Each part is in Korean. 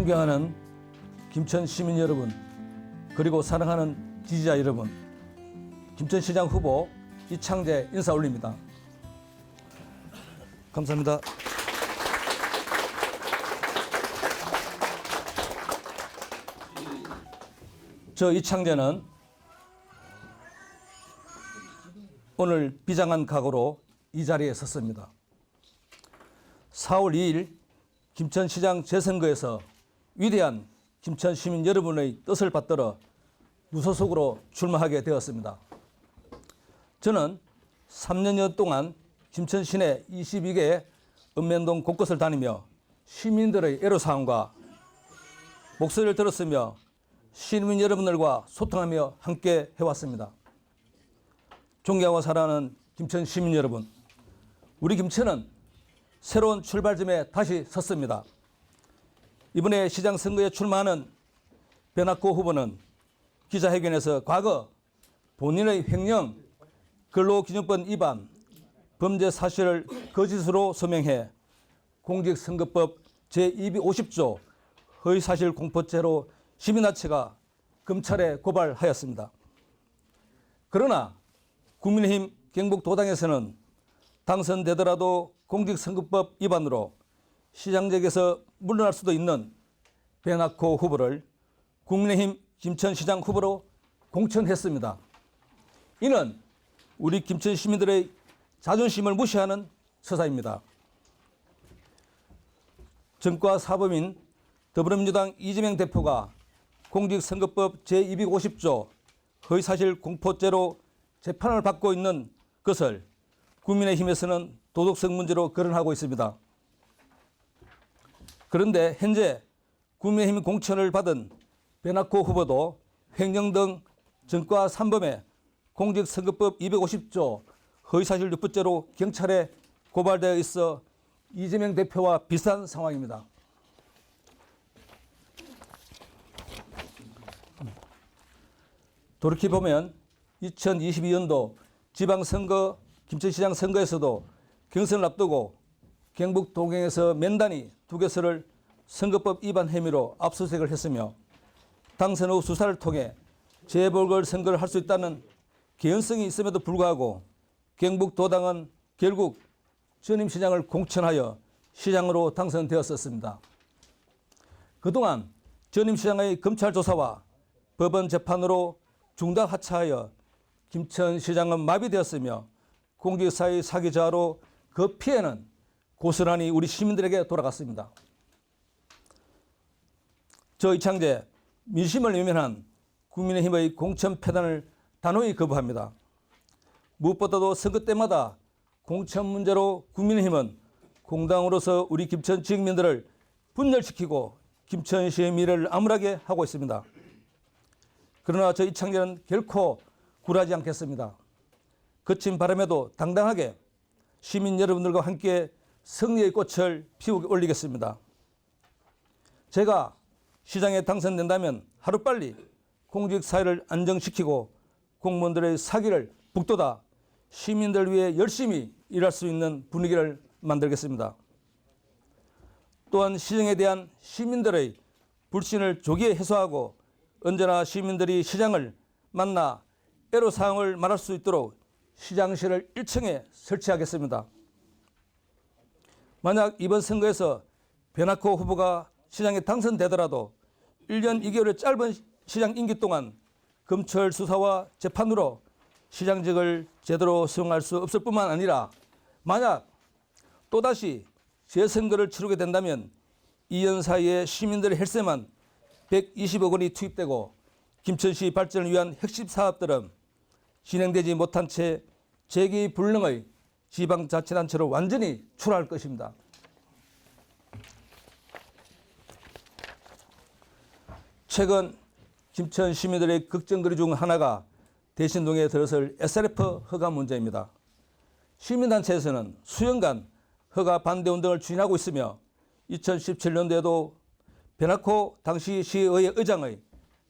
존경하는 김천 시민 여러분, 그리고 사랑하는 지지자 여러분, 김천시장 후보 이창재 인사 올립니다. 감사합니다. 저 이창재는 오늘 비장한 각오로 이 자리에 섰습니다. 4월 2일 김천시장 재선거에서 위대한 김천 시민 여러분의 뜻을 받들어 무소속으로 출마하게 되었습니다. 저는 3년여 동안 김천 시내 22개의 읍면동 곳곳을 다니며 시민들의 애로사항과 목소리를 들었으며 시민 여러분들과 소통하며 함께 해왔습니다. 존경하고 사랑하는 김천 시민 여러분, 우리 김천은 새로운 출발점에 다시 섰습니다. 이번에 시장 선거에 출마하는 변학고 후보는 기자회견에서 과거 본인의 횡령, 근로기준법 위반, 범죄 사실을 거짓으로 소명해 공직선거법 제250조 허위사실 공포죄로 시민단체가 검찰에 고발하였습니다. 그러나 국민의힘 경북도당에서는 당선되더라도 공직선거법 위반으로 시장직에서 물러날 수도 있는 변학호 후보를 국민의힘 김천시장 후보로 공천했습니다. 이는 우리 김천 시민들의 자존심을 무시하는 처사입니다. 정과 사범인 더불어민주당 이재명 대표가 공직선거법 제250조 허위사실 공포죄로 재판을 받고 있는 것을 국민의힘에서는 도덕성 문제로 거론하고 있습니다. 그런데 현재 국민의힘 공천을 받은 변학호 후보도 횡령 등 정과 3범의 공직선거법 250조 허위사실 유포죄로 경찰에 고발되어 있어 이재명 대표와 비슷한 상황입니다. 돌이켜보면 2022년도 지방선거 김천시장 선거에서도 경선을 앞두고 경북 동행에서 면단위 2개소를 선거법 위반 혐의로 압수수색을 했으며 당선 후 수사를 통해 재보궐선거를 할 수 있다는 개연성이 있음에도 불구하고 경북도당은 결국 전임 시장을 공천하여 시장으로 당선되었었습니다. 그동안 전임 시장의 검찰 조사와 법원 재판으로 중단하차하여 김천시장은 마비되었으며 공직사의 사기자로 그 피해는 고스란히 우리 시민들에게 돌아갔습니다. 저 이창재 민심을 외면한 국민의힘의 공천 폐단을 단호히 거부합니다. 무엇보다도 선거 때마다 공천 문제로 국민의힘은 공당으로서 우리 김천 지역민들을 분열시키고 김천시의 미래를 암울하게 하고 있습니다. 그러나 저 이창재는 결코 굴하지 않겠습니다. 거친 바람에도 당당하게 시민 여러분들과 함께 승리의 꽃을 피워 올리겠습니다. 제가 시장에 당선된다면 하루빨리 공직사회를 안정시키고 공무원들의 사기를 북돋아 시민들 위해 열심히 일할 수 있는 분위기를 만들겠습니다. 또한 시정에 대한 시민들의 불신을 조기에 해소하고 언제나 시민들이 시장을 만나 애로사항을 말할 수 있도록 시장실을 1층에 설치하겠습니다. 만약 이번 선거에서 변학호 후보가 시장에 당선되더라도 1년 2개월의 짧은 시장 임기 동안 검찰 수사와 재판으로 시장직을 제대로 수용할 수 없을 뿐만 아니라 만약 또다시 재선거를 치르게 된다면 2년 사이에 시민들의 혈세만 120억 원이 투입되고 김천시 발전을 위한 핵심 사업들은 진행되지 못한 채 재기불능의 지방자치단체로 완전히 출하할 것입니다. 최근 김천 시민들의 걱정거리 중 하나가 대신동에 들어설 SRF 허가 문제입니다. 시민단체에서는 수년간 허가 반대 운동을 추진하고 있으며 2017년도에도 변학호 당시 시의회 의장의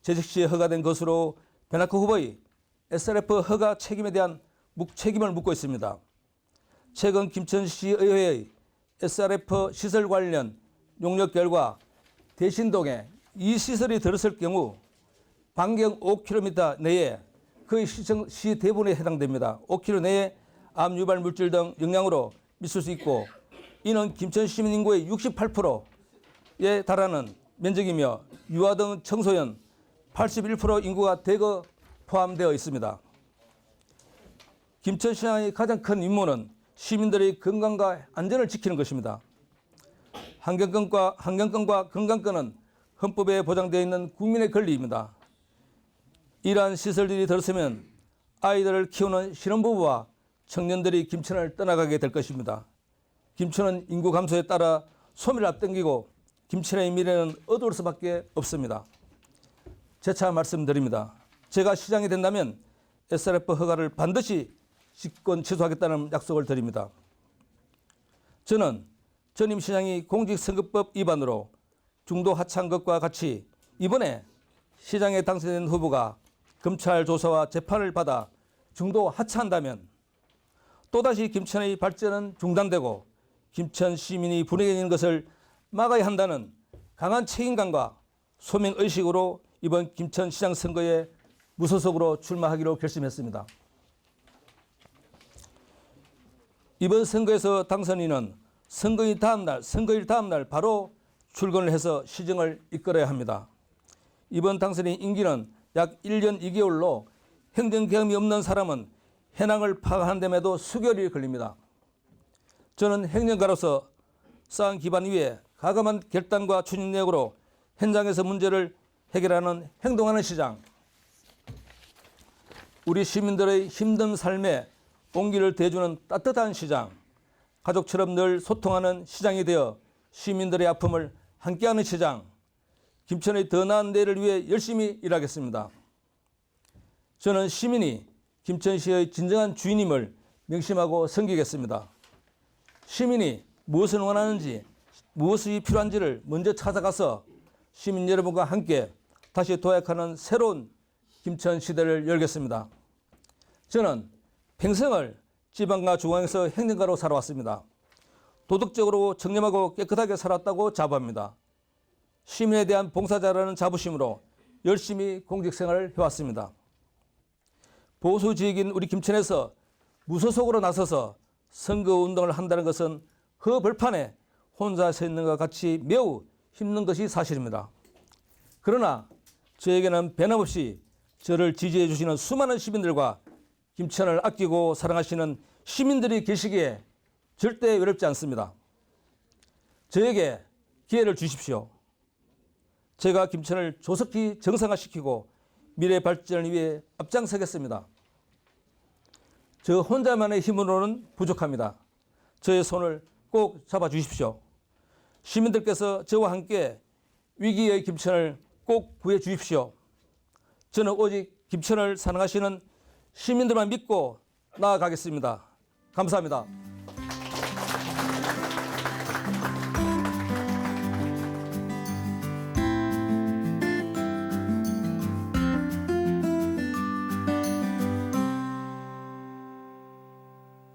재직 시에 허가된 것으로 변학호 후보의 SRF 허가 책임에 대한 책임을 묻고 있습니다. 최근 김천시의회의 SRF 시설 관련 용역 결과 대신동에 이 시설이 들었을 경우 반경 5km 내에 거의 시 대부분에 해당됩니다. 5km 내에 암 유발 물질 등 영향으로 미칠 수 있고, 이는 김천 시민 인구의 68%에 달하는 면적이며 유아 등 청소년 81% 인구가 대거 포함되어 있습니다. 김천시장의 가장 큰 임무는 시민들의 건강과 안전을 지키는 것입니다. 환경권과 건강권은 헌법에 보장되어 있는 국민의 권리입니다. 이러한 시설들이 들었으면 아이들을 키우는 신혼부부와 청년들이 김천을 떠나가게 될 것입니다. 김천은 인구 감소에 따라 소멸을 앞당기고 김천의 미래는 어두울 수밖에 없습니다. 재차 말씀드립니다. 제가 시장이 된다면 SRF 허가를 반드시 직권 취소하겠다는 약속을 드립니다. 저는 전임 시장이 공직선거법 위반으로 중도 하차한 것과 같이 이번에 시장에 당선된 후보가 검찰 조사와 재판을 받아 중도 하차한다면 또다시 김천의 발전은 중단되고 김천 시민이 불행해지는 것을 막아야 한다는 강한 책임감과 소명의식으로 이번 김천시장 선거에 무소속으로 출마하기로 결심했습니다. 이번 선거에서 당선인은 선거일 다음 날 바로 출근을 해서 시정을 이끌어야 합니다. 이번 당선인 임기는 약 1년 2개월로 행정 경험이 없는 사람은 현황을 파악하는 데에도 수개월이 걸립니다. 저는 행정가로서 쌓은 기반 위에 과감한 결단과 추진력으로 현장에서 문제를 해결하는 행동하는 시장, 우리 시민들의 힘든 삶에 온기를 대주는 따뜻한 시장, 가족처럼 늘 소통하는 시장이 되어 시민들의 아픔을 함께하는 시장, 김천의 더 나은 내일을 위해 열심히 일하겠습니다. 저는 시민이 김천시의 진정한 주인임을 명심하고 섬기겠습니다. 시민이 무엇을 원하는지, 무엇이 필요한지를 먼저 찾아가서 시민 여러분과 함께 다시 도약하는 새로운 김천 시대를 열겠습니다. 저는 평생을 지방과 중앙에서 행정가로 살아왔습니다. 도덕적으로 청렴하고 깨끗하게 살았다고 자부합니다. 시민에 대한 봉사자라는 자부심으로 열심히 공직생활을 해왔습니다. 보수 지역인 우리 김천에서 무소속으로 나서서 선거운동을 한다는 것은 허벌판에 혼자 서 있는 것과 같이 매우 힘든 것이 사실입니다. 그러나 저에게는 변함없이 저를 지지해 주시는 수많은 시민들과 김천을 아끼고 사랑하시는 시민들이 계시기에 절대 외롭지 않습니다. 저에게 기회를 주십시오. 제가 김천을 조속히 정상화시키고 미래 발전을 위해 앞장서겠습니다. 저 혼자만의 힘으로는 부족합니다. 저의 손을 꼭 잡아주십시오. 시민들께서 저와 함께 위기의 김천을 꼭 구해 주십시오. 저는 오직 김천을 사랑하시는 시민들만 믿고 나아가겠습니다. 감사합니다.